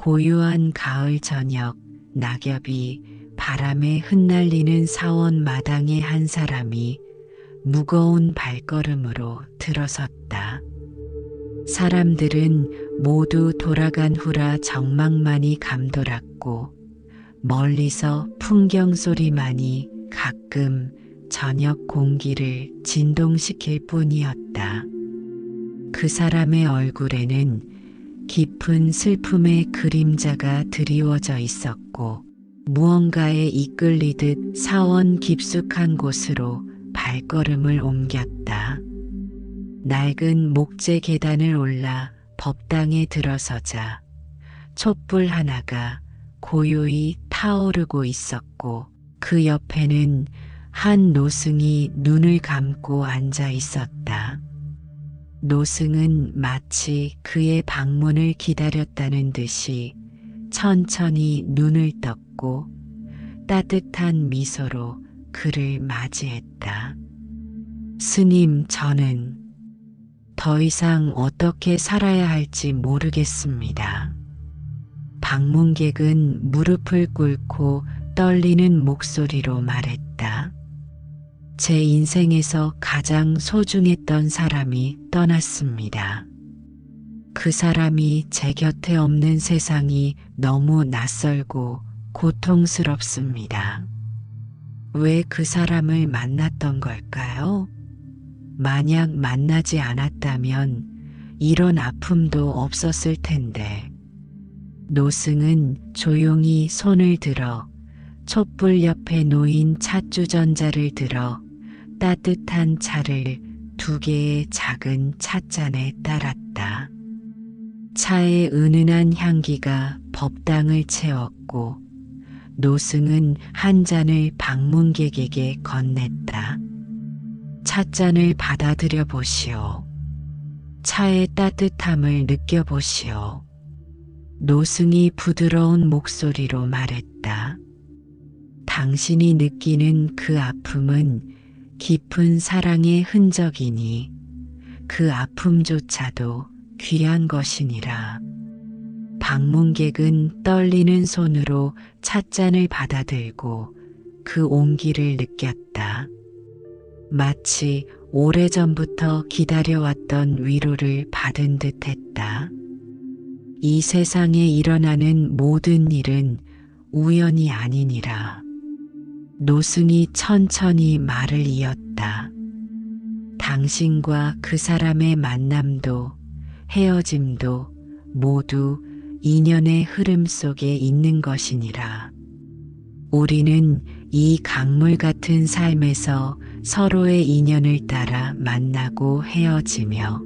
고요한 가을 저녁, 낙엽이 바람에 흩날리는 사원 마당에 한 사람이 무거운 발걸음으로 들어섰다. 사람들은 모두 돌아간 후라 정막만이 감돌았고 멀리서 풍경 소리만이 가끔 저녁 공기를 진동시킬 뿐이었다. 그 사람의 얼굴에는 깊은 슬픔의 그림자가 드리워져 있었고 무언가에 이끌리듯 사원 깊숙한 곳으로 발걸음을 옮겼다. 낡은 목재 계단을 올라 법당에 들어서자 촛불 하나가 고요히 타오르고 있었고 그 옆에는 한 노승이 눈을 감고 앉아 있었다. 노승은 마치 그의 방문을 기다렸다는 듯이 천천히 눈을 떴고 따뜻한 미소로 그를 맞이했다. 스님, 저는 더 이상 어떻게 살아야 할지 모르겠습니다. 방문객은 무릎을 꿇고 떨리는 목소리로 말했다. 제 인생에서 가장 소중했던 사람이 떠났습니다. 그 사람이 제 곁에 없는 세상이 너무 낯설고 고통스럽습니다. 왜 그 사람을 만났던 걸까요? 만약 만나지 않았다면 이런 아픔도 없었을 텐데. 노승은 조용히 손을 들어 촛불 옆에 놓인 찻주전자를 들어 따뜻한 차를 2개의 작은 찻잔에 따랐다. 차의 은은한 향기가 법당을 채웠고 노승은 한 잔을 방문객에게 건넸다. 찻잔을 받아들여 보시오. 차의 따뜻함을 느껴보시오. 노승이 부드러운 목소리로 말했다. 당신이 느끼는 그 아픔은 깊은 사랑의 흔적이니 그 아픔조차도 귀한 것이니라. 방문객은 떨리는 손으로 찻잔을 받아들고 그 온기를 느꼈다. 마치 오래전부터 기다려왔던 위로를 받은 듯했다. 이 세상에 일어나는 모든 일은 우연이 아니니라. 노승이 천천히 말을 이었다. 당신과 그 사람의 만남도 헤어짐도 모두 인연의 흐름 속에 있는 것이니라. 우리는 이 강물 같은 삶에서 서로의 인연을 따라 만나고 헤어지며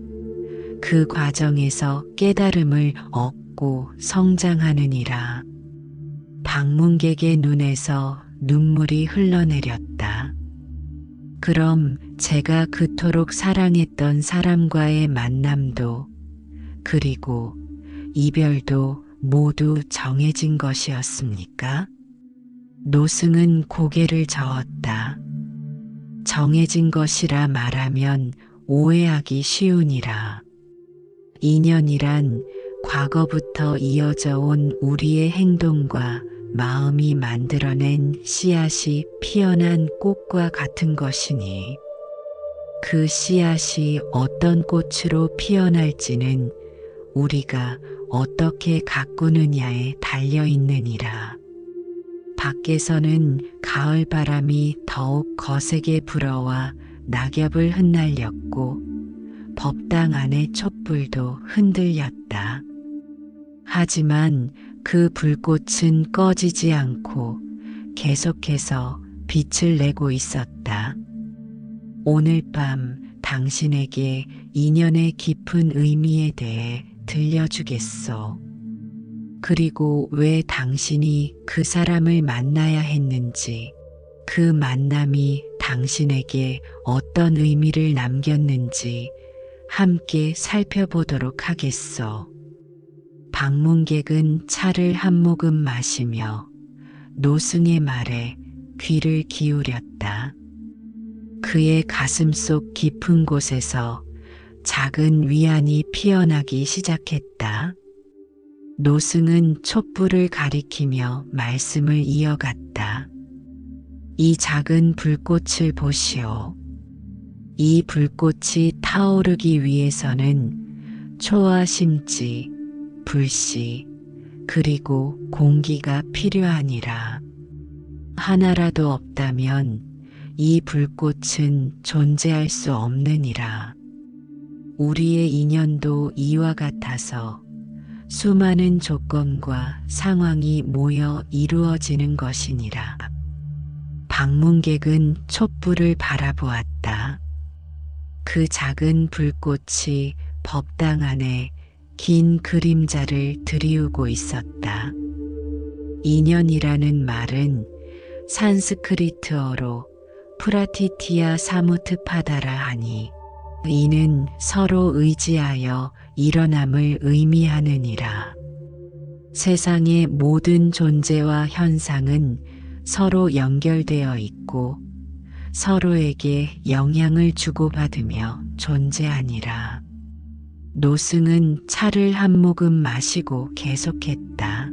그 과정에서 깨달음을 얻고 성장하느니라. 방문객의 눈에서 눈물이 흘러내렸다. 그럼 제가 그토록 사랑했던 사람과의 만남도 그리고 이별도 모두 정해진 것이었습니까? 노승은 고개를 저었다. 정해진 것이라 말하면 오해하기 쉬우니라. 인연이란 과거부터 이어져 온 우리의 행동과 마음이 만들어낸 씨앗이 피어난 꽃과 같은 것이니 그 씨앗이 어떤 꽃으로 피어날지는 우리가 어떻게 가꾸느냐에 달려 있느니라. 밖에서는 가을 바람이 더욱 거세게 불어와 낙엽을 흩날렸고 법당 안의 촛불도 흔들렸다. 하지만 그 불꽃은 꺼지지 않고 계속해서 빛을 내고 있었다. 오늘 밤 당신에게 인연의 깊은 의미에 대해 들려주겠소. 그리고 왜 당신이 그 사람을 만나야 했는지, 그 만남이 당신에게 어떤 의미를 남겼는지 함께 살펴보도록 하겠소. 방문객은 차를 한 모금 마시며 노승의 말에 귀를 기울였다. 그의 가슴속 깊은 곳에서 작은 위안이 피어나기 시작했다. 노승은 촛불을 가리키며 말씀을 이어갔다. 이 작은 불꽃을 보시오. 이 불꽃이 타오르기 위해서는 초와 심지, 불씨, 그리고 공기가 필요하니라. 하나라도 없다면 이 불꽃은 존재할 수 없느니라. 우리의 인연도 이와 같아서 수많은 조건과 상황이 모여 이루어지는 것이니라. 방문객은 촛불을 바라보았다. 그 작은 불꽃이 법당 안에 긴 그림자를 드리우고 있었다. 인연이라는 말은 산스크리트어로 프라티티아 사무트파다라 하니 이는 서로 의지하여 일어남을 의미하느니라. 세상의 모든 존재와 현상은 서로 연결되어 있고 서로에게 영향을 주고받으며 존재하니라. 노승은 차를 한 모금 마시고 계속했다.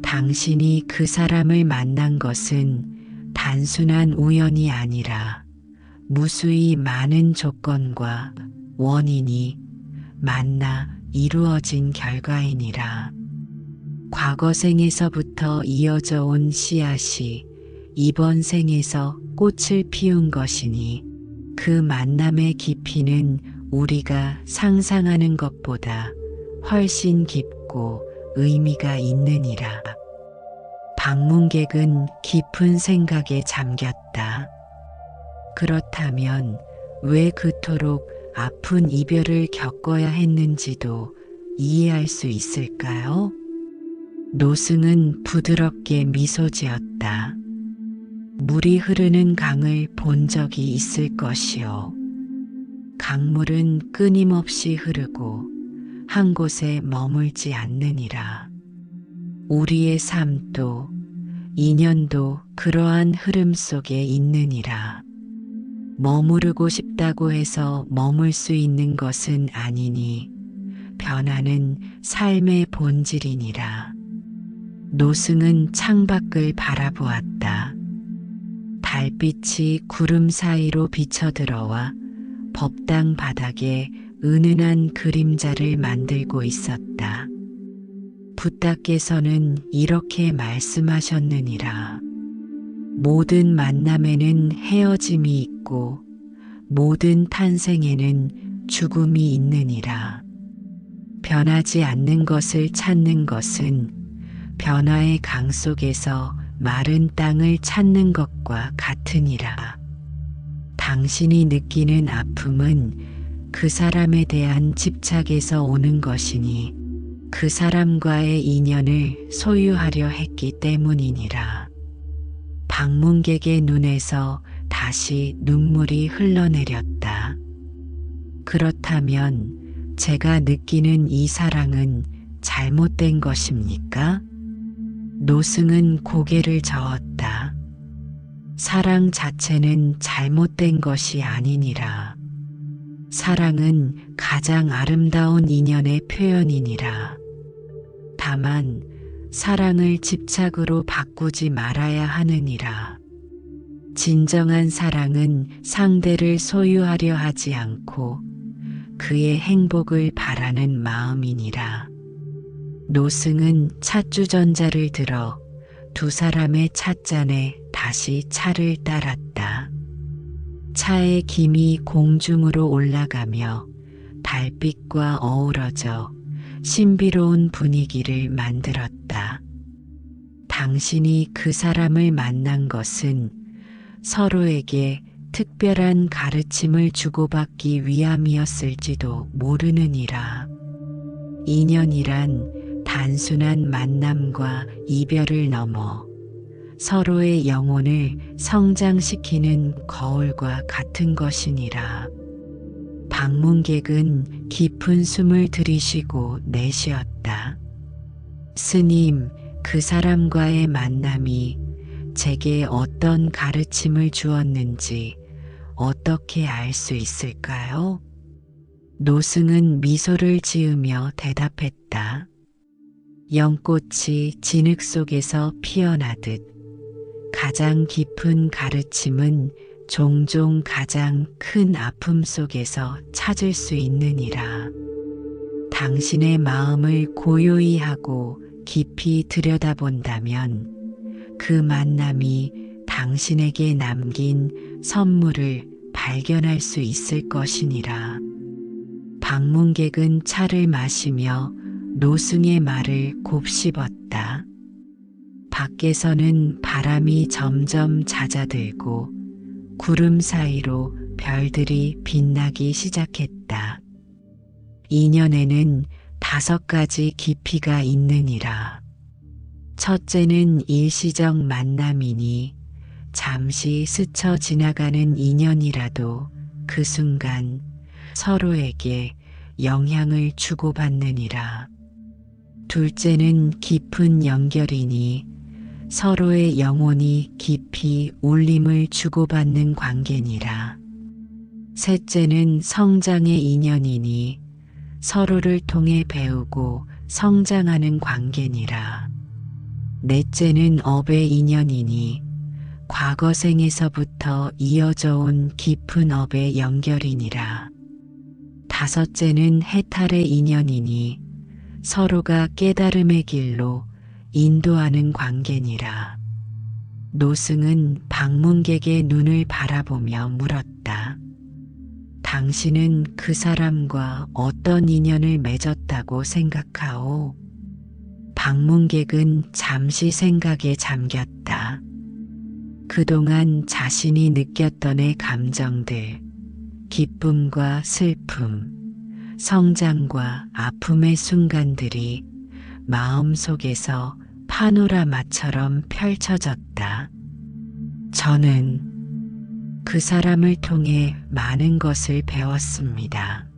당신이 그 사람을 만난 것은 단순한 우연이 아니라 무수히 많은 조건과 원인이 만나 이루어진 결과이니라. 과거 생에서부터 이어져 온 씨앗이 이번 생에서 꽃을 피운 것이니 그 만남의 깊이는 우리가 상상하는 것보다 훨씬 깊고 의미가 있느니라. 방문객은 깊은 생각에 잠겼다. 그렇다면 왜 그토록 아픈 이별을 겪어야 했는지도 이해할 수 있을까요? 노승은 부드럽게 미소 지었다. 물이 흐르는 강을 본 적이 있을 것이요. 강물은 끊임없이 흐르고 한 곳에 머물지 않느니라. 우리의 삶도 인연도 그러한 흐름 속에 있느니라. 머무르고 싶다고 해서 머물 수 있는 것은 아니니 변화는 삶의 본질이니라. 노승은 창밖을 바라보았다. 달빛이 구름 사이로 비쳐들어와 법당 바닥에 은은한 그림자를 만들고 있었다. 붓다께서는 이렇게 말씀하셨느니라. 모든 만남에는 헤어짐이 있고 모든 탄생에는 죽음이 있느니라. 변하지 않는 것을 찾는 것은 변화의 강 속에서 마른 땅을 찾는 것과 같으니라. 당신이 느끼는 아픔은 그 사람에 대한 집착에서 오는 것이니 그 사람과의 인연을 소유하려 했기 때문이니라. 방문객의 눈에서 다시 눈물이 흘러내렸다. 그렇다면 제가 느끼는 이 사랑은 잘못된 것입니까? 노승은 고개를 저었다. 사랑 자체는 잘못된 것이 아니니라. 사랑은 가장 아름다운 인연의 표현이니라. 다만 사랑을 집착으로 바꾸지 말아야 하느니라. 진정한 사랑은 상대를 소유하려 하지 않고 그의 행복을 바라는 마음이니라. 노승은 찻주전자를 들어 두 사람의 찻잔에 다시 차를 따랐다. 차의 김이 공중으로 올라가며 달빛과 어우러져 신비로운 분위기를 만들었다. 당신이 그 사람을 만난 것은 서로에게 특별한 가르침을 주고받기 위함이었을지도 모르느니라. 인연이란 단순한 만남과 이별을 넘어 서로의 영혼을 성장시키는 거울과 같은 것이니라. 방문객은 깊은 숨을 들이쉬고 내쉬었다. 스님, 그 사람과의 만남이 제게 어떤 가르침을 주었는지 어떻게 알 수 있을까요? 노승은 미소를 지으며 대답했다. 연꽃이 진흙 속에서 피어나듯 가장 깊은 가르침은 종종 가장 큰 아픔 속에서 찾을 수 있느니라. 당신의 마음을 고요히 하고 깊이 들여다본다면 그 만남이 당신에게 남긴 선물을 발견할 수 있을 것이니라. 방문객은 차를 마시며 노승의 말을 곱씹었다. 밖에서는 바람이 점점 잦아들고 구름 사이로 별들이 빛나기 시작했다. 인연에는 5가지 깊이가 있느니라. 첫째는 일시적 만남이니 잠시 스쳐 지나가는 인연이라도 그 순간 서로에게 영향을 주고받느니라. 둘째는 깊은 연결이니 서로의 영혼이 깊이 울림을 주고받는 관계니라. 셋째는 성장의 인연이니 서로를 통해 배우고 성장하는 관계니라. 넷째는 업의 인연이니 과거 생에서부터 이어져 온 깊은 업의 연결이니라. 다섯째는 해탈의 인연이니 서로가 깨달음의 길로 인도하는 관계니라. 노승은 방문객의 눈을 바라보며 물었다. 당신은 그 사람과 어떤 인연을 맺었다고 생각하오? 방문객은 잠시 생각에 잠겼다. 그동안 자신이 느꼈던 감정들, 기쁨과 슬픔, 성장과 아픔의 순간들이 마음속에서 파노라마처럼 펼쳐졌다. 저는 그 사람을 통해 많은 것을 배웠습니다.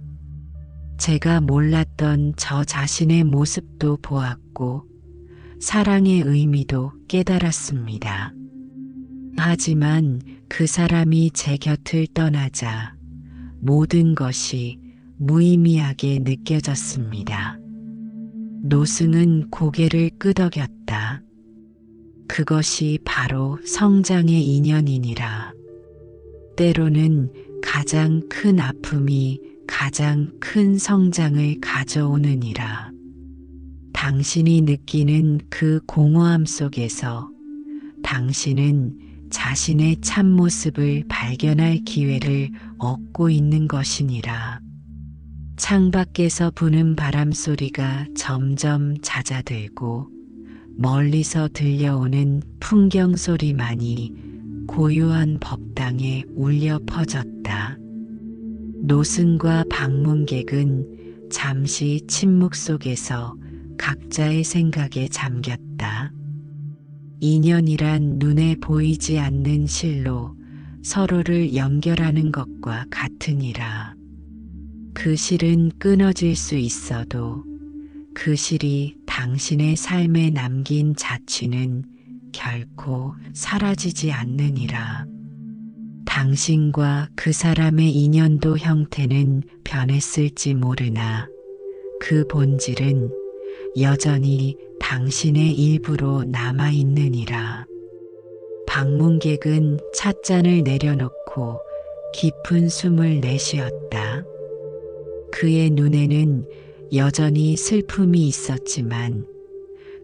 제가 몰랐던 저 자신의 모습도 보았고 사랑의 의미도 깨달았습니다. 하지만 그 사람이 제 곁을 떠나자 모든 것이 무의미하게 느껴졌습니다. 노승은 고개를 끄덕였다. 그것이 바로 성장의 인연이니라. 때로는 가장 큰 아픔이 가장 큰 성장을 가져오느니라. 당신이 느끼는 그 공허함 속에서 당신은 자신의 참모습을 발견할 기회를 얻고 있는 것이니라. 창밖에서 부는 바람 소리가 점점 잦아들고 멀리서 들려오는 풍경 소리만이 고요한 법당에 울려 퍼졌다. 노승과 방문객은 잠시 침묵 속에서 각자의 생각에 잠겼다. 인연이란 눈에 보이지 않는 실로 서로를 연결하는 것과 같으니라. 그 실은 끊어질 수 있어도 그 실이 당신의 삶에 남긴 자취는 결코 사라지지 않느니라. 당신과 그 사람의 인연도 형태는 변했을지 모르나 그 본질은 여전히 당신의 일부로 남아있느니라. 방문객은 찻잔을 내려놓고 깊은 숨을 내쉬었다. 그의 눈에는 여전히 슬픔이 있었지만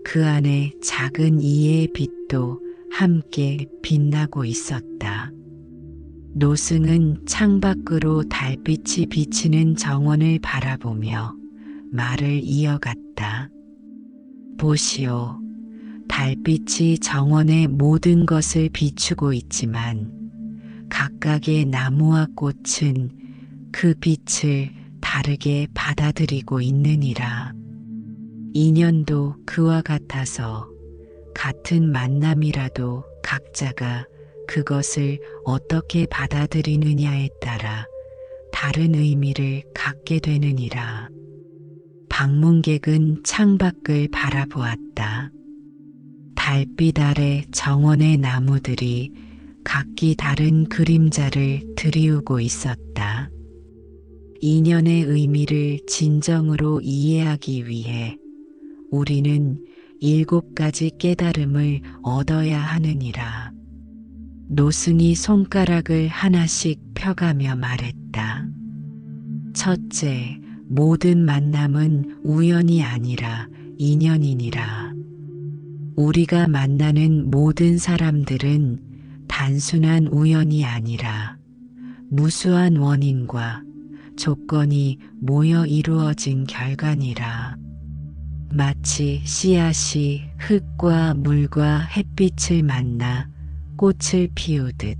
그 안에 작은 이해의 빛도 함께 빛나고 있었다. 노승은 창밖으로 달빛이 비치는 정원을 바라보며 말을 이어갔다. 보시오. 달빛이 정원의 모든 것을 비추고 있지만 각각의 나무와 꽃은 그 빛을 다르게 받아들이고 있느니라. 인연도 그와 같아서 같은 만남이라도 각자가 그것을 어떻게 받아들이느냐에 따라 다른 의미를 갖게 되느니라. 방문객은 창밖을 바라보았다. 달빛 아래 정원의 나무들이 각기 다른 그림자를 드리우고 있었다. 인연의 의미를 진정으로 이해하기 위해 우리는 7가지 깨달음을 얻어야 하느니라. 노승이 손가락을 하나씩 펴가며 말했다. 첫째, 모든 만남은 우연이 아니라 인연이니라. 우리가 만나는 모든 사람들은 단순한 우연이 아니라 무수한 원인과 조건이 모여 이루어진 결과니라. 마치 씨앗이 흙과 물과 햇빛을 만나 꽃을 피우듯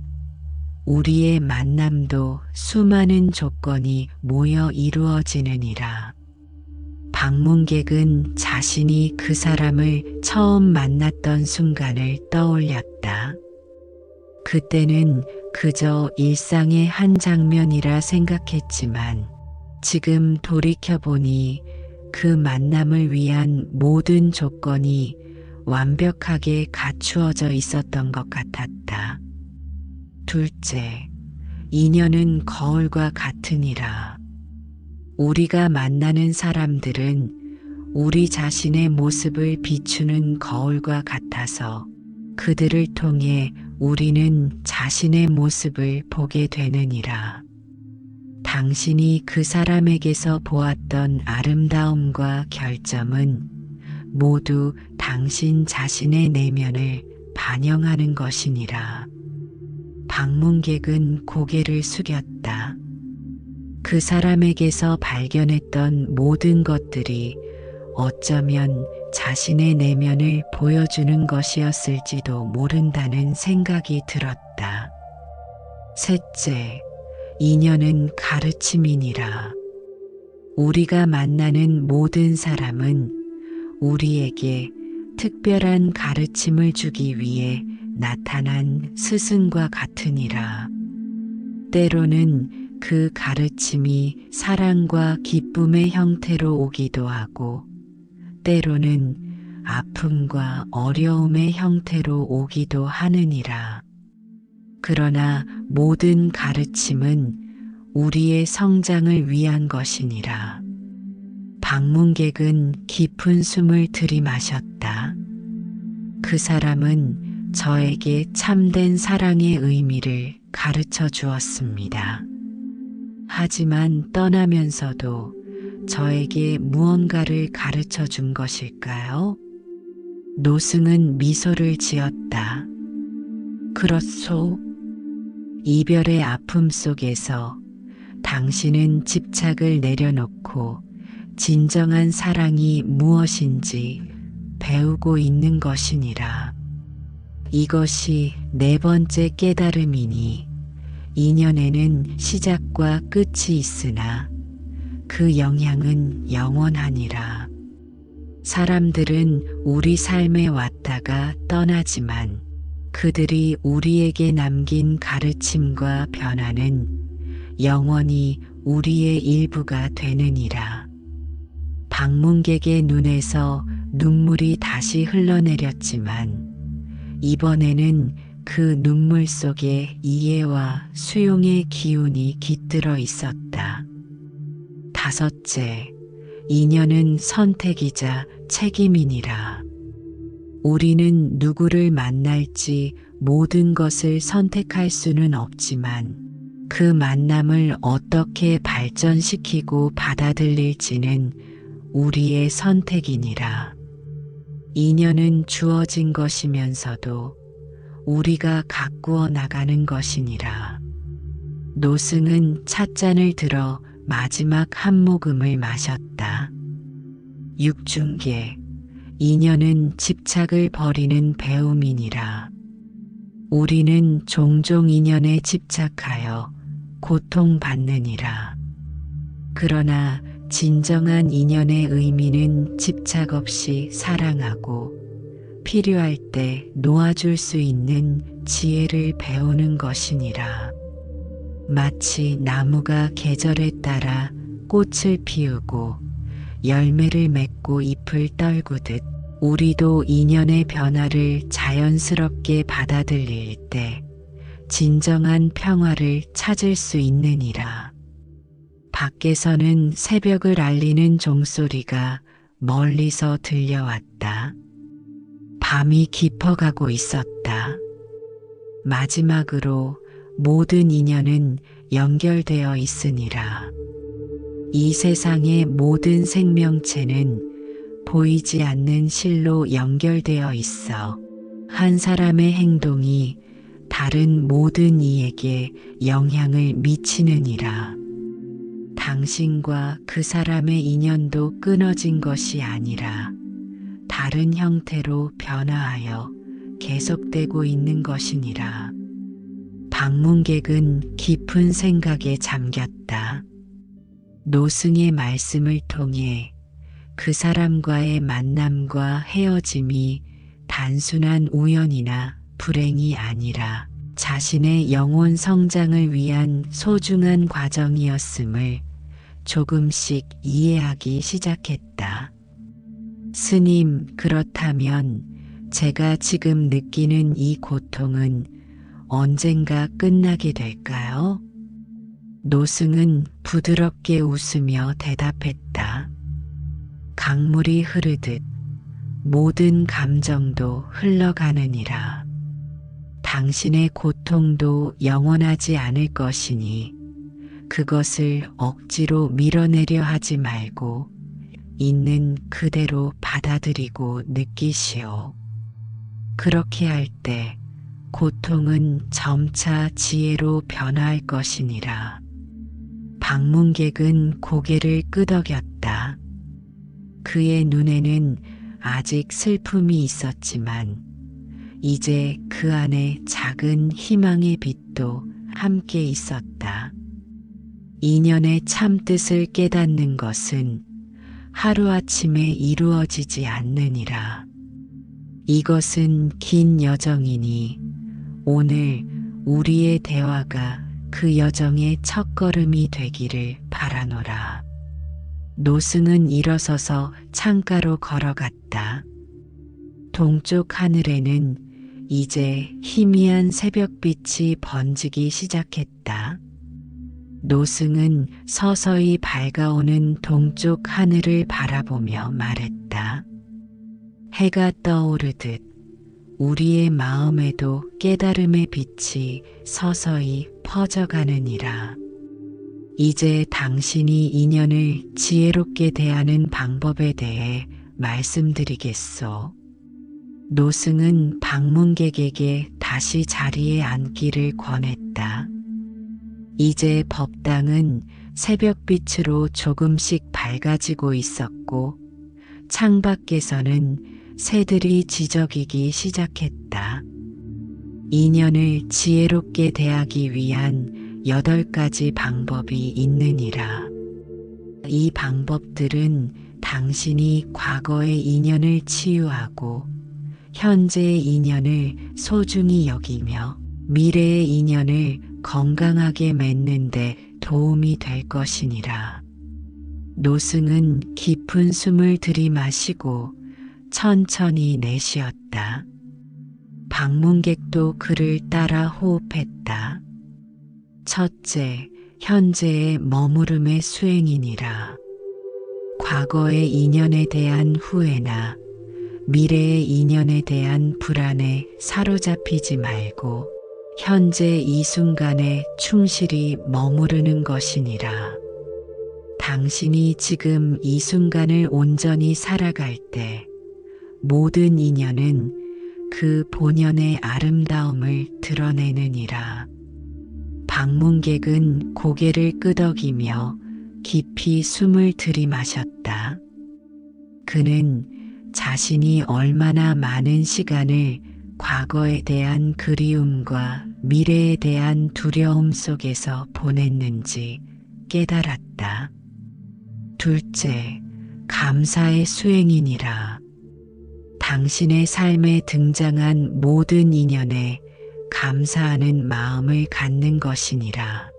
우리의 만남도 수많은 조건이 모여 이루어지느니라. 방문객은 자신이 그 사람을 처음 만났던 순간을 떠올렸다. 그때는 그저 일상의 한 장면이라 생각했지만 지금 돌이켜보니 그 만남을 위한 모든 조건이 완벽하게 갖추어져 있었던 것 같았다. 둘째, 인연은 거울과 같으니라. 우리가 만나는 사람들은 우리 자신의 모습을 비추는 거울과 같아서 그들을 통해 우리는 자신의 모습을 보게 되느니라. 당신이 그 사람에게서 보았던 아름다움과 결점은 모두 당신 자신의 내면을 반영하는 것이니라. 방문객은 고개를 숙였다. 그 사람에게서 발견했던 모든 것들이 어쩌면 자신의 내면을 보여주는 것이었을지도 모른다는 생각이 들었다. 셋째, 인연은 가르침이니라. 우리가 만나는 모든 사람은 우리에게 특별한 가르침을 주기 위해 나타난 스승과 같으니라. 때로는 그 가르침이 사랑과 기쁨의 형태로 오기도 하고, 때로는 아픔과 어려움의 형태로 오기도 하느니라. 그러나 모든 가르침은 우리의 성장을 위한 것이니라. 방문객은 깊은 숨을 들이마셨다. 그 사람은 저에게 참된 사랑의 의미를 가르쳐 주었습니다. 하지만 떠나면서도 저에게 무언가를 가르쳐 준 것일까요? 노승은 미소를 지었다. 그렇소. 이별의 아픔 속에서 당신은 집착을 내려놓고 진정한 사랑이 무엇인지 배우고 있는 것이니라. 이것이 4번째 깨달음이니 인연에는 시작과 끝이 있으나 그 영향은 영원하니라. 사람들은 우리 삶에 왔다가 떠나지만 그들이 우리에게 남긴 가르침과 변화는 영원히 우리의 일부가 되느니라. 방문객의 눈에서 눈물이 다시 흘러내렸지만 이번에는 그 눈물 속에 이해와 수용의 기운이 깃들어 있었다. 다섯째, 인연은 선택이자 책임이니라. 우리는 누구를 만날지 모든 것을 선택할 수는 없지만 그 만남을 어떻게 발전시키고 받아들일지는 우리의 선택이니라. 인연은 주어진 것이면서도 우리가 가꾸어 나가는 것이니라. 노승은 찻잔을 들어 마지막 한 모금을 마셨다. 육중계, 인연은 집착을 버리는 배움이니라. 우리는 종종 인연에 집착하여 고통받느니라. 그러나 진정한 인연의 의미는 집착 없이 사랑하고 필요할 때 놓아줄 수 있는 지혜를 배우는 것이니라. 마치 나무가 계절에 따라 꽃을 피우고 열매를 맺고 잎을 떨구듯 우리도 인연의 변화를 자연스럽게 받아들일 때 진정한 평화를 찾을 수 있느니라. 밖에서는 새벽을 알리는 종소리가 멀리서 들려왔다. 밤이 깊어가고 있었다. 마지막으로 모든 인연은 연결되어 있으니라. 이 세상의 모든 생명체는 보이지 않는 실로 연결되어 있어 한 사람의 행동이 다른 모든 이에게 영향을 미치느니라. 당신과 그 사람의 인연도 끊어진 것이 아니라 다른 형태로 변화하여 계속되고 있는 것이니라. 방문객은 깊은 생각에 잠겼다. 노승의 말씀을 통해 그 사람과의 만남과 헤어짐이 단순한 우연이나 불행이 아니라 자신의 영혼 성장을 위한 소중한 과정이었음을 조금씩 이해하기 시작했다. 스님, 그렇다면 제가 지금 느끼는 이 고통은 언젠가 끝나게 될까요? 노승은 부드럽게 웃으며 대답했다. 강물이 흐르듯 모든 감정도 흘러가느니라. 당신의 고통도 영원하지 않을 것이니 그것을 억지로 밀어내려 하지 말고 있는 그대로 받아들이고 느끼시오. 그렇게 할 때 고통은 점차 지혜로 변화할 것이니라. 방문객은 고개를 끄덕였다. 그의 눈에는 아직 슬픔이 있었지만 이제 그 안에 작은 희망의 빛도 함께 있었다. 인연의 참뜻을 깨닫는 것은 하루아침에 이루어지지 않느니라. 이것은 긴 여정이니 오늘 우리의 대화가 그 여정의 첫걸음이 되기를 바라노라. 노승은 일어서서 창가로 걸어갔다. 동쪽 하늘에는 이제 희미한 새벽빛이 번지기 시작했다. 노승은 서서히 밝아오는 동쪽 하늘을 바라보며 말했다. 해가 떠오르듯 우리의 마음에도 깨달음의 빛이 서서히 퍼져가느니라. 이제 당신이 인연을 지혜롭게 대하는 방법에 대해 말씀드리겠소. 노승은 방문객에게 다시 자리에 앉기를 권했다. 이제 법당은 새벽빛으로 조금씩 밝아지고 있었고 창밖에서는 새들이 지저귀기 시작했다. 인연을 지혜롭게 대하기 위한 8가지 방법이 있느니라. 이 방법들은 당신이 과거의 인연을 치유하고 현재의 인연을 소중히 여기며 미래의 인연을 건강하게 맺는데 도움이 될 것이니라. 노승은 깊은 숨을 들이마시고 천천히 내쉬었다. 방문객도 그를 따라 호흡했다. 첫째, 현재의 머무름의 수행이니라. 과거의 인연에 대한 후회나 미래의 인연에 대한 불안에 사로잡히지 말고 현재 이 순간에 충실히 머무르는 것이니라. 당신이 지금 이 순간을 온전히 살아갈 때 모든 인연은 그 본연의 아름다움을 드러내느니라. 방문객은 고개를 끄덕이며 깊이 숨을 들이마셨다. 그는 자신이 얼마나 많은 시간을 과거에 대한 그리움과 미래에 대한 두려움 속에서 보냈는지 깨달았다. 둘째, 감사의 수행이니라. 당신의 삶에 등장한 모든 인연에 감사하는 마음을 갖는 것이니라.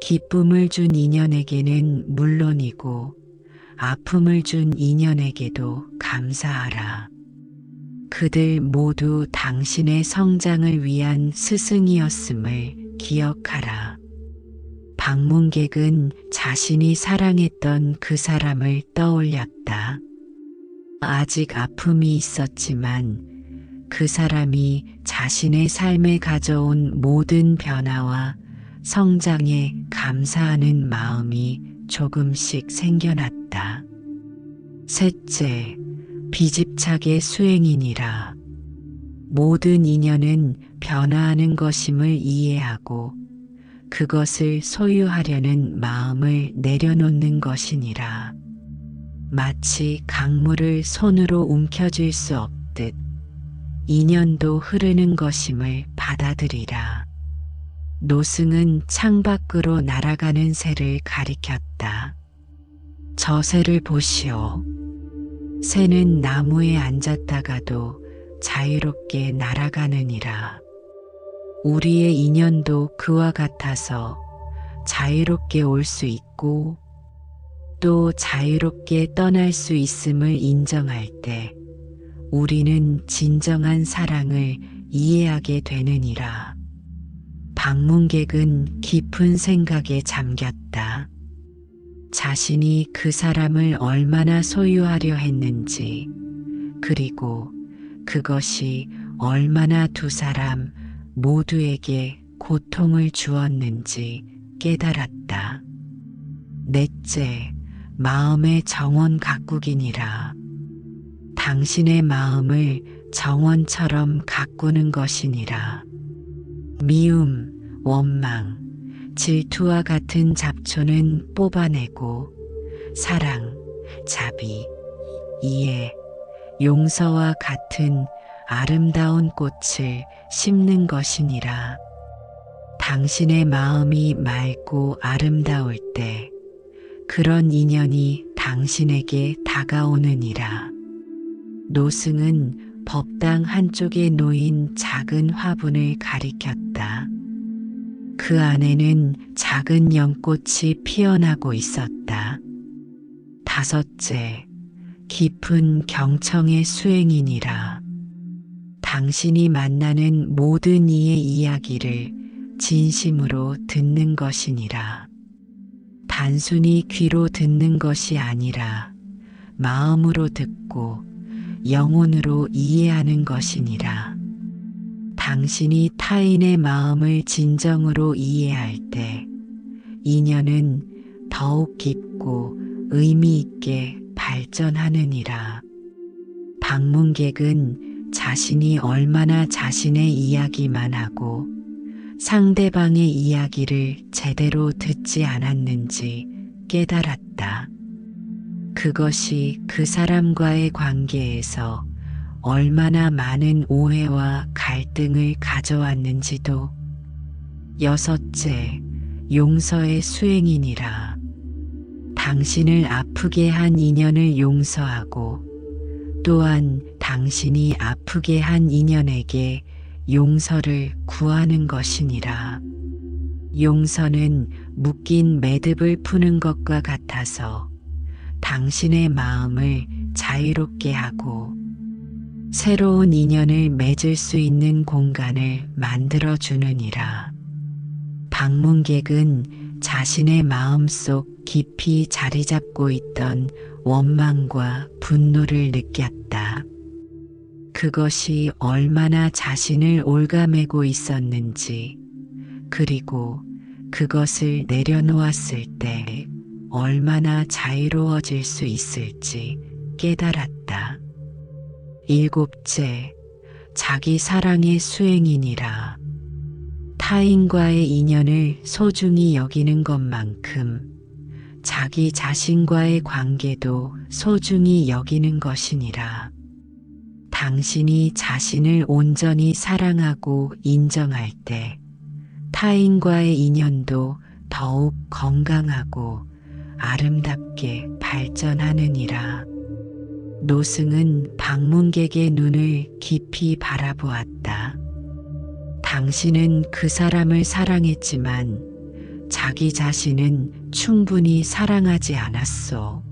기쁨을 준 인연에게는 물론이고 아픔을 준 인연에게도 감사하라. 그들 모두 당신의 성장을 위한 스승이었음을 기억하라. 방문객은 자신이 사랑했던 그 사람을 떠올렸다. 아직 아픔이 있었지만 그 사람이 자신의 삶에 가져온 모든 변화와 성장에 감사하는 마음이 조금씩 생겨났다. 셋째, 비집착의 수행이니라. 모든 인연은 변화하는 것임을 이해하고 그것을 소유하려는 마음을 내려놓는 것이니라. 마치 강물을 손으로 움켜쥘 수 없듯 인연도 흐르는 것임을 받아들이라. 노승은 창밖으로 날아가는 새를 가리켰다. 저 새를 보시오. 새는 나무에 앉았다가도 자유롭게 날아가느니라. 우리의 인연도 그와 같아서 자유롭게 올 수 있고 또 자유롭게 떠날 수 있음을 인정할 때 우리는 진정한 사랑을 이해하게 되느니라. 방문객은 깊은 생각에 잠겼다. 자신이 그 사람을 얼마나 소유하려 했는지, 그리고 그것이 얼마나 두 사람 모두에게 고통을 주었는지 깨달았다. 넷째, 마음의 정원 가꾸기니라. 당신의 마음을 정원처럼 가꾸는 것이니라. 미움, 원망, 질투와 같은 잡초는 뽑아내고 사랑, 자비, 이해, 용서와 같은 아름다운 꽃을 심는 것이니라. 당신의 마음이 맑고 아름다울 때 그런 인연이 당신에게 다가오느니라. 노승은 법당 한쪽에 놓인 작은 화분을 가리켰다. 그 안에는 작은 연꽃이 피어나고 있었다. 다섯째, 깊은 경청의 수행이니라. 당신이 만나는 모든 이의 이야기를 진심으로 듣는 것이니라. 단순히 귀로 듣는 것이 아니라 마음으로 듣고 영혼으로 이해하는 것이니라. 당신이 타인의 마음을 진정으로 이해할 때 인연은 더욱 깊고 의미 있게 발전하느니라. 방문객은 자신이 얼마나 자신의 이야기만 하고 상대방의 이야기를 제대로 듣지 않았는지 깨달았다. 그것이 그 사람과의 관계에서 얼마나 많은 오해와 갈등을 가져왔는지도. 여섯째, 용서의 수행이니라. 당신을 아프게 한 인연을 용서하고 또한 당신이 아프게 한 인연에게 용서를 구하는 것이니라. 용서는 묶인 매듭을 푸는 것과 같아서 당신의 마음을 자유롭게 하고 새로운 인연을 맺을 수 있는 공간을 만들어 주느니라. 방문객은 자신의 마음속 깊이 자리 잡고 있던 원망과 분노를 느꼈다. 그것이 얼마나 자신을 옭아매고 있었는지, 그리고 그것을 내려놓았을 때 얼마나 자유로워질 수 있을지 깨달았다. 일곱째, 자기 사랑의 수행이니라. 타인과의 인연을 소중히 여기는 것만큼 자기 자신과의 관계도 소중히 여기는 것이니라. 당신이 자신을 온전히 사랑하고 인정할 때 타인과의 인연도 더욱 건강하고 아름답게 발전하느니라. 노승은 방문객의 눈을 깊이 바라보았다. 당신은 그 사람을 사랑했지만 자기 자신은 충분히 사랑하지 않았소.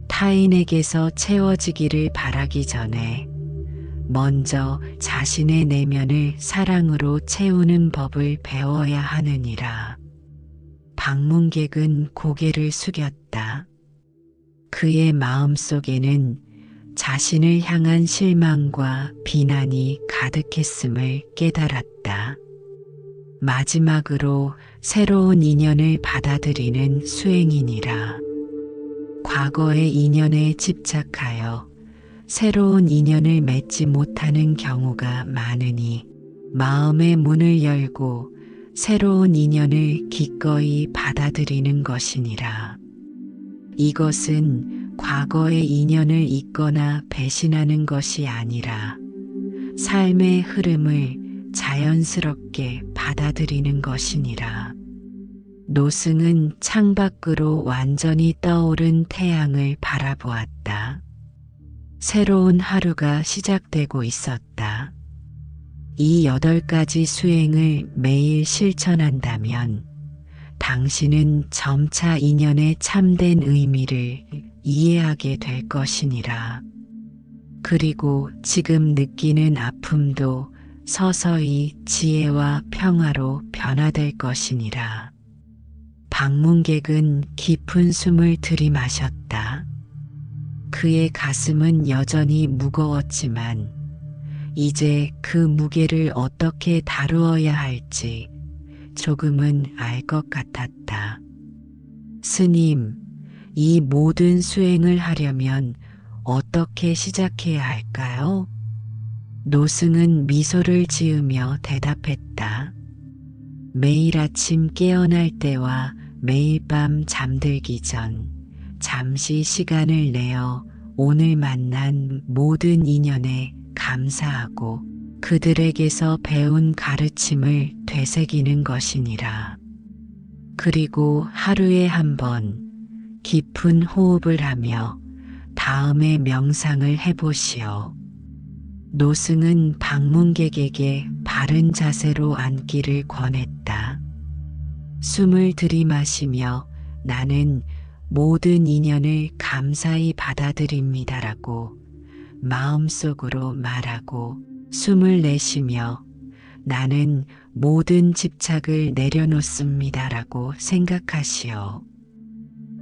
타인에게서 채워지기를 바라기 전에 먼저 자신의 내면을 사랑으로 채우는 법을 배워야 하느니라. 방문객은 고개를 숙였다. 그의 마음속에는 자신을 향한 실망과 비난이 가득했음을 깨달았다. 마지막으로 새로운 인연을 받아들이는 수행이니라. 과거의 인연에 집착하여 새로운 인연을 맺지 못하는 경우가 많으니 마음의 문을 열고 새로운 인연을 기꺼이 받아들이는 것이니라. 이것은 과거의 인연을 잊거나 배신하는 것이 아니라 삶의 흐름을 자연스럽게 받아들이는 것이니라. 노승은 창밖으로 완전히 떠오른 태양을 바라보았다. 새로운 하루가 시작되고 있었다. 이 8가지 수행을 매일 실천한다면 당신은 점차 인연의 참된 의미를 이해하게 될 것이니라. 그리고 지금 느끼는 아픔도 서서히 지혜와 평화로 변화될 것이니라. 방문객은 깊은 숨을 들이마셨다. 그의 가슴은 여전히 무거웠지만 이제 그 무게를 어떻게 다루어야 할지 조금은 알 것 같았다. 스님, 이 모든 수행을 하려면 어떻게 시작해야 할까요? 노승은 미소를 지으며 대답했다. 매일 아침 깨어날 때와 매일 밤 잠들기 전 잠시 시간을 내어 오늘 만난 모든 인연에 감사하고 그들에게서 배운 가르침을 되새기는 것이니라. 그리고 하루에 한 번 깊은 호흡을 하며 다음에 명상을 해보시오. 노승은 방문객에게 바른 자세로 앉기를 권했다. 숨을 들이마시며 나는 모든 인연을 감사히 받아들입니다라고 마음속으로 말하고 숨을 내쉬며 나는 모든 집착을 내려놓습니다라고 생각하시오.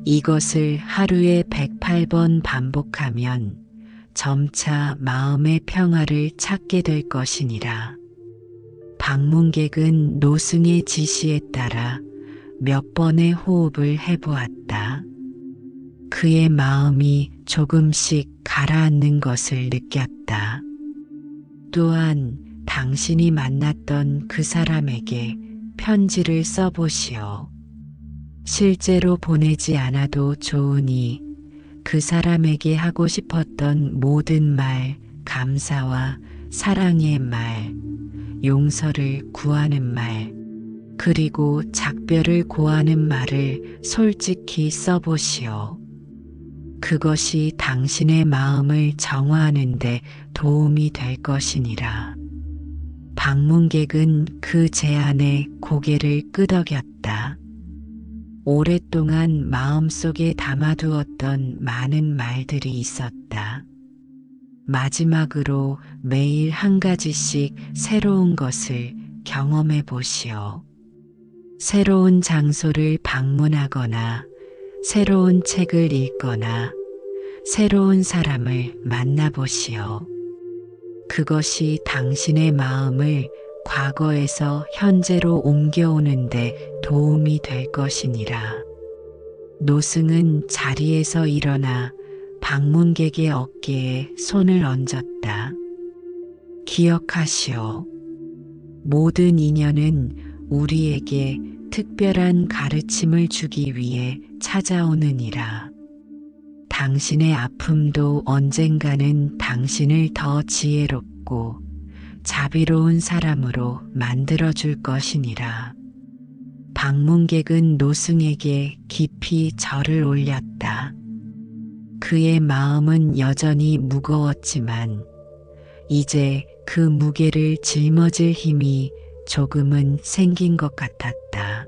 이것을 하루에 108번 반복하면 점차 마음의 평화를 찾게 될 것이니라. 방문객은 노승의 지시에 따라 몇 번의 호흡을 해보았다. 그의 마음이 조금씩 가라앉는 것을 느꼈다. 또한 당신이 만났던 그 사람에게 편지를 써보시오. 실제로 보내지 않아도 좋으니 그 사람에게 하고 싶었던 모든 말, 감사와 사랑의 말, 용서를 구하는 말, 그리고 작별을 고하는 말을 솔직히 써보시오. 그것이 당신의 마음을 정화하는 데 도움이 될 것이니라. 방문객은 그 제안에 고개를 끄덕였다. 오랫동안 마음속에 담아두었던 많은 말들이 있었다. 마지막으로 매일 한 가지씩 새로운 것을 경험해 보시오. 새로운 장소를 방문하거나 새로운 책을 읽거나 새로운 사람을 만나보시오. 그것이 당신의 마음을 과거에서 현재로 옮겨오는데 도움이 될 것이니라. 노승은 자리에서 일어나 방문객의 어깨에 손을 얹었다. 기억하시오. 모든 인연은 우리에게 특별한 가르침을 주기 위해 찾아오느니라. 당신의 아픔도 언젠가는 당신을 더 지혜롭고 자비로운 사람으로 만들어줄 것이니라. 방문객은 노승에게 깊이 절을 올렸다. 그의 마음은 여전히 무거웠지만 이제 그 무게를 짊어질 힘이 조금은 생긴 것 같았다.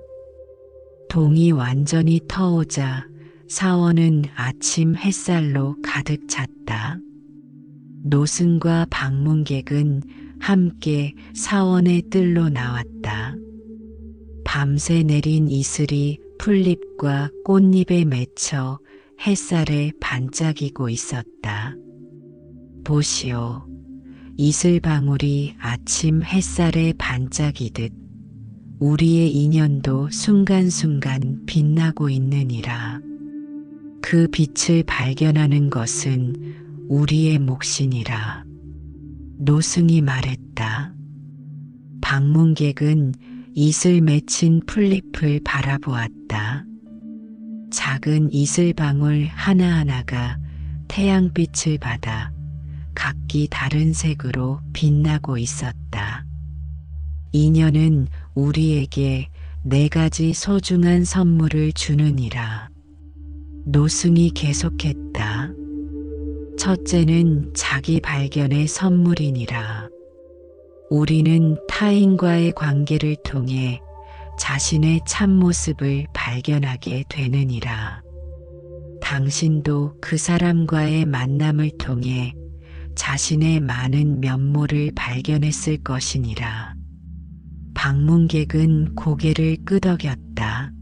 동이 완전히 터오자 사원은 아침 햇살로 가득 찼다. 노승과 방문객은 함께 사원의 뜰로 나왔다. 밤새 내린 이슬이 풀잎과 꽃잎에 맺혀 햇살에 반짝이고 있었다. 보시오. 이슬방울이 아침 햇살에 반짝이듯 우리의 인연도 순간순간 빛나고 있느니라. 그 빛을 발견하는 것은 우리의 몫이니라. 노승이 말했다. 방문객은 이슬 맺힌 풀잎을 바라보았다. 작은 이슬방울 하나하나가 태양빛을 받아 각기 다른 색으로 빛나고 있었다. 인연은 우리에게 4가지 소중한 선물을 주느니라. 노승이 계속했다. 첫째는 자기 발견의 선물이니라. 우리는 타인과의 관계를 통해 자신의 참모습을 발견하게 되느니라. 당신도 그 사람과의 만남을 통해 자신의 많은 면모를 발견했을 것이니라. 방문객은 고개를 끄덕였다.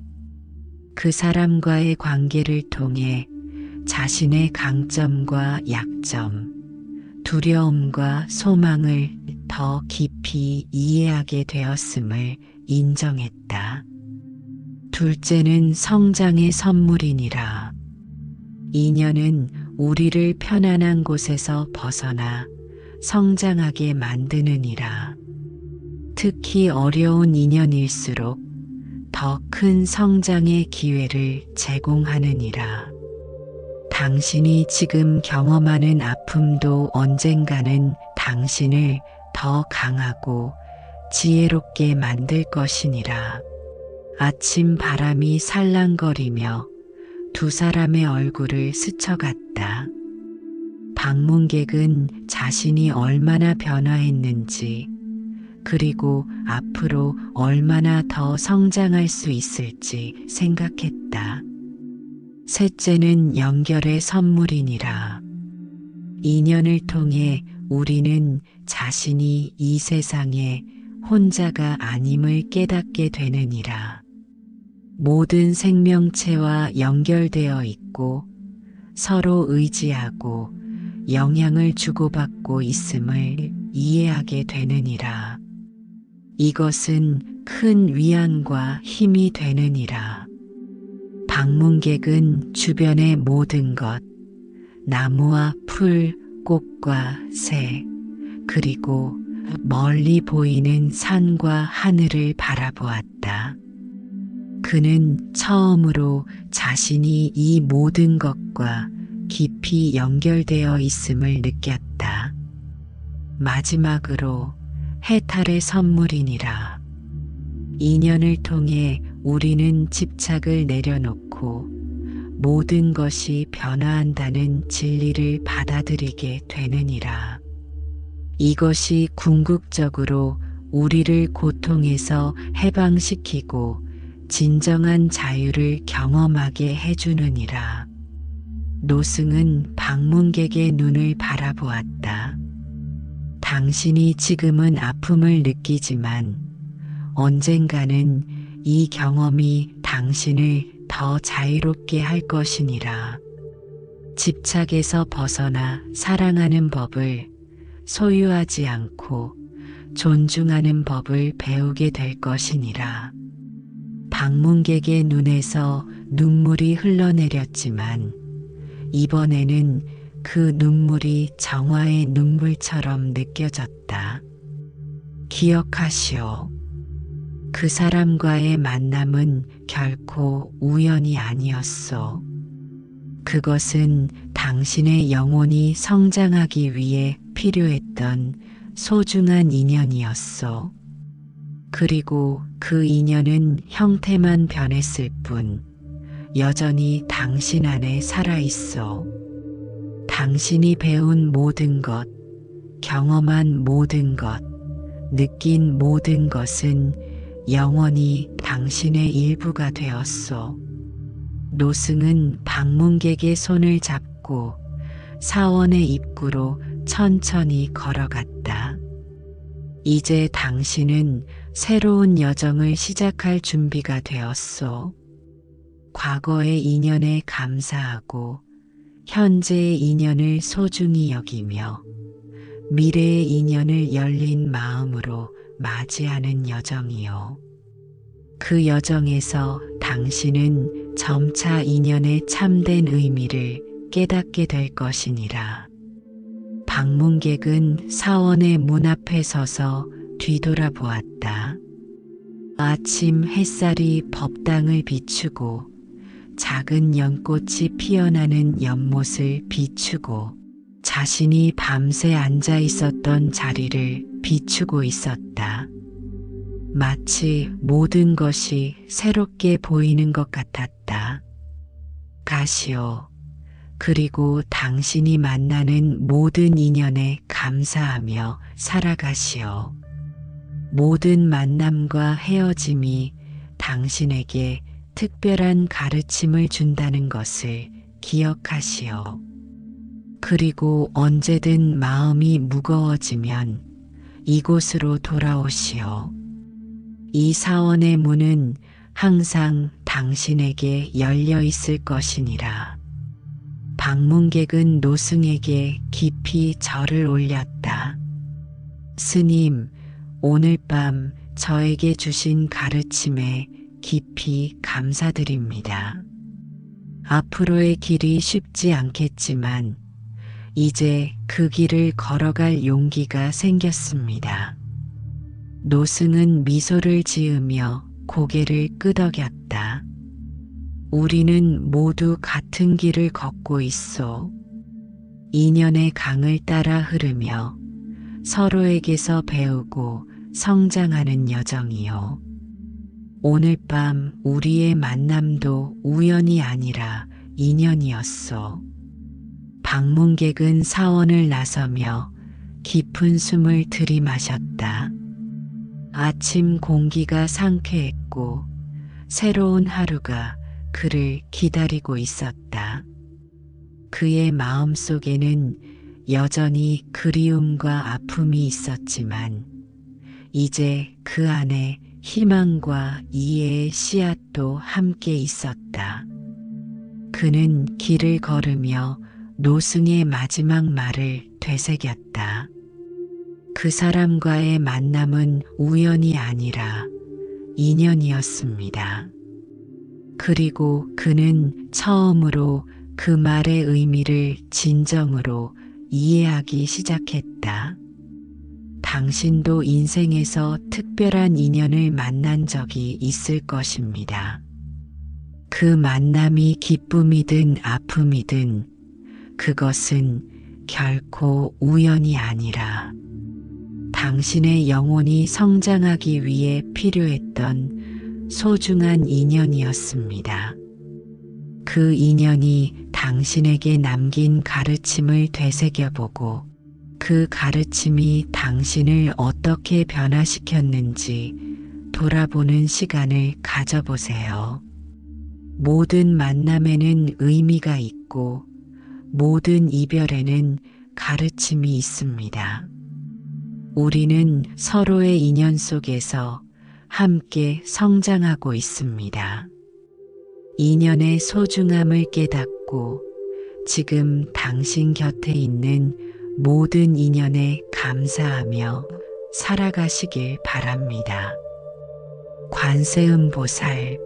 그 사람과의 관계를 통해 자신의 강점과 약점, 두려움과 소망을 더 깊이 이해하게 되었음을 인정했다. 둘째는 성장의 선물이니라. 인연은 우리를 편안한 곳에서 벗어나 성장하게 만드느니라. 특히 어려운 인연일수록 더 큰 성장의 기회를 제공하느니라. 당신이 지금 경험하는 아픔도 언젠가는 당신을 더 강하고 지혜롭게 만들 것이니라. 아침 바람이 살랑거리며 2 사람의 얼굴을 스쳐갔다. 방문객은 자신이 얼마나 변화했는지, 그리고 앞으로 얼마나 더 성장할 수 있을지 생각했다. 셋째는 연결의 선물이니라. 인연을 통해 우리는 자신이 이 세상에 혼자가 아님을 깨닫게 되느니라. 모든 생명체와 연결되어 있고 서로 의지하고 영향을 주고받고 있음을 이해하게 되느니라. 이것은 큰 위안과 힘이 되느니라. 방문객은 주변의 모든 것, 나무와 풀, 꽃과 새, 그리고 멀리 보이는 산과 하늘을 바라보았다. 그는 처음으로 자신이 이 모든 것과 깊이 연결되어 있음을 느꼈다. 마지막으로 해탈의 선물이니라. 인연을 통해 우리는 집착을 내려놓고 모든 것이 변화한다는 진리를 받아들이게 되느니라. 이것이 궁극적으로 우리를 고통에서 해방시키고 진정한 자유를 경험하게 해주느니라. 노승은 방문객의 눈을 바라보았다. 당신이 지금은 아픔을 느끼지만 언젠가는 이 경험이 당신을 더 자유롭게 할 것이니라. 집착에서 벗어나 사랑하는 법을, 소유하지 않고 존중하는 법을 배우게 될 것이니라. 방문객의 눈에서 눈물이 흘러내렸지만 이번에는 그 눈물이 정화의 눈물처럼 느껴졌다. 기억하시오. 그 사람과의 만남은 결코 우연이 아니었소. 그것은 당신의 영혼이 성장하기 위해 필요했던 소중한 인연이었소. 그리고 그 인연은 형태만 변했을 뿐 여전히 당신 안에 살아있어. 당신이 배운 모든 것, 경험한 모든 것, 느낀 모든 것은 영원히 당신의 일부가 되었소. 노승은 방문객의 손을 잡고 사원의 입구로 천천히 걸어갔다. 이제 당신은 새로운 여정을 시작할 준비가 되었소. 과거의 인연에 감사하고 현재의 인연을 소중히 여기며 미래의 인연을 열린 마음으로 맞이하는 여정이요. 그 여정에서 당신은 점차 인연의 참된 의미를 깨닫게 될 것이니라. 방문객은 사원의 문 앞에 서서 뒤돌아보았다. 아침 햇살이 법당을 비추고 작은 연꽃이 피어나는 연못을 비추고 자신이 밤새 앉아 있었던 자리를 비추고 있었다. 마치 모든 것이 새롭게 보이는 것 같았다. 가시오. 그리고 당신이 만나는 모든 인연에 감사하며 살아가시오. 모든 만남과 헤어짐이 당신에게 특별한 가르침을 준다는 것을 기억하시오. 그리고 언제든 마음이 무거워지면 이곳으로 돌아오시오. 이 사원의 문은 항상 당신에게 열려 있을 것이니라. 방문객은 노승에게 깊이 절을 올렸다. 스님, 오늘 밤 저에게 주신 가르침에 깊이 감사드립니다. 앞으로의 길이 쉽지 않겠지만 이제 그 길을 걸어갈 용기가 생겼습니다. 노승은 미소를 지으며 고개를 끄덕였다. 우리는 모두 같은 길을 걷고 있어. 인연의 강을 따라 흐르며 서로에게서 배우고 성장하는 여정이요. 오늘 밤 우리의 만남도 우연이 아니라 인연이었어. 방문객은 사원을 나서며 깊은 숨을 들이마셨다. 아침 공기가 상쾌했고 새로운 하루가 그를 기다리고 있었다. 그의 마음속에는 여전히 그리움과 아픔이 있었지만 이제 그 안에 희망과 이해의 씨앗도 함께 있었다. 그는 길을 걸으며 노승의 마지막 말을 되새겼다. 그 사람과의 만남은 우연이 아니라 인연이었습니다. 그리고 그는 처음으로 그 말의 의미를 진정으로 이해하기 시작했다. 당신도 인생에서 특별한 인연을 만난 적이 있을 것입니다. 그 만남이 기쁨이든 아픔이든 그것은 결코 우연이 아니라 당신의 영혼이 성장하기 위해 필요했던 소중한 인연이었습니다. 그 인연이 당신에게 남긴 가르침을 되새겨보고 그 가르침이 당신을 어떻게 변화시켰는지 돌아보는 시간을 가져보세요. 모든 만남에는 의미가 있고 모든 이별에는 가르침이 있습니다. 우리는 서로의 인연 속에서 함께 성장하고 있습니다. 인연의 소중함을 깨닫고 지금 당신 곁에 있는 모든 인연에 감사하며 살아가시길 바랍니다. 관세음보살